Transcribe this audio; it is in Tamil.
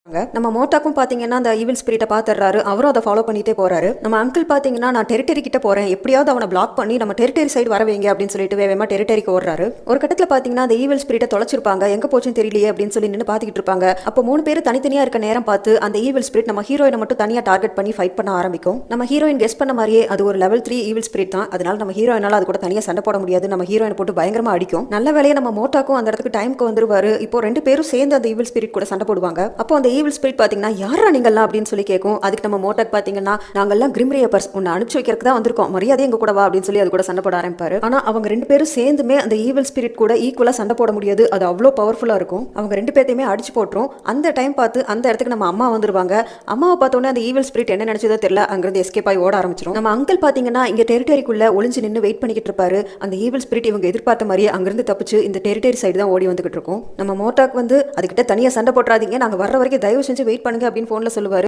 நம்ம மோட்டாக்கும் பாத்தீங்கன்னா அந்த ஈவில் ஸ்பிரிட்டை பாத்துறாரு. அவரும் அதை ஃபாலோ பண்ணிட்டே போறாரு. நம்ம அங்கிள் பாத்தீங்கன்னா நான் டெரிட்டரி கிட்ட போறேன், எப்படியாவது அவனை பிளாக் பண்ணி நம்ம டெரிட்டரி சைடு வர வைங்க அப்படின்னு சொல்லிட்டு வேகமா டெரிட்டரிக்கு ஓடுறாரு. ஒரு கட்டத்துல பாத்தீங்கன்னா அந்த ஈவில் ஸ்பிரிட்டை தொலைச்சிருப்பாங்க, எங்க போச்சுன்னு தெரியலையே அப்படின்னு சொல்லி நின்று பாத்துக்கிட்டு இருப்பாங்க. அப்போ 3 பேர் தனித்தனியா இருக்க நேரம் பார்த்து அந்த ஈவில் ஸ்பிரிட் நம்ம ஹீரோயினை மட்டும் தனியா டார்கெட் பண்ணி ஃபைட் பண்ண ஆரம்பிக்கும். நம்ம ஹீரோயின் கெஸ் பண்ண மாதிரியே அது ஒரு லெவல் 3 ஈவில் ஸ்பிரிட் தான். அதனால நம்ம ஹீரோயினால அது கூட தனியா சண்டை போட முடியாது. நம்ம ஹீரோயின் போட்டு பயங்கரமா அடிக்கும். நல்ல வேலையை நம்ம மோட்டாக்கும் அந்த இடத்துக்கு டைமுக்கு வந்துருவாரு. இப்போ 2 பேரும் சேர்ந்து அந்த ஈவில் ஸ்பிரிட் கூட சண்டை போடுவாங்க. அப்போ அந்த ஈவில் ஸ்பிரிட் பாத்தீங்கன்னா யாரா நீங்கெல்லாம் அப்படின்னு சொல்லி கேட்கும். அதுக்கு நம்ம மோட்டாக் பாத்தீங்கன்னா நாங்கெல்லாம் கிரிம் ரீப்பர்ஸ், உன்னை அனுப்பிச்சு வைக்கிறதுக்கு தான் வந்திருக்கோம், மரியாதை எங்க கூட வா அப்படின்னு சொல்லி அது கூட சண்டை போட ஆரம்பிப்பாரு. ஆனா அவங்க 2 பேரும் சேர்ந்துமே அந்த ஈவில் ஸ்பிரிட் கூட ஈக்குவலா சண்டை போட முடியாது. அது அவ்வளோ பவர்ஃபுல்லா இருக்கும். அவங்க 2 பேத்தையுமே அடிச்சு போட்டுரும். அந்த டைம் பார்த்து அந்த இடத்துக்கு நம்ம அம்மா வந்துருவாங்க. அம்மாவை பார்த்தோன்னே அந்த ஈவில் ஸ்பிரிட் என்ன நினைச்சதோ தெரியல, அங்கிருந்து எஸ்கேப் ஆகி ஓட ஆரம்பிச்சிடும். நம்ம அங்கிள் பாத்தீங்கன்னா இங்க டெரிட்டரிக்குள்ள ஒளிஞ்சு நின்று வெயிட் பண்ணிக்கிட்டு இருப்பாரு. அந்த ஈவில் ஸ்பிரிட் இவங்க எதிர்பார்த்த மாதிரியே அங்கிருந்து தப்பிச்சு இந்த டெரிட்டரி சைடு தான் ஓடி வந்துகிட்டு இருக்கும். நம்ம மோட்டாக் வந்து அதுக்கிட்ட தனியா சண்டை போட்டுறாதீங்க, நாங்க வர்ற வரைக்கும் தயவு செஞ்சு வெயிட் பண்ணுங்க அப்படின்னு போன்ல சொல்லுவாரு.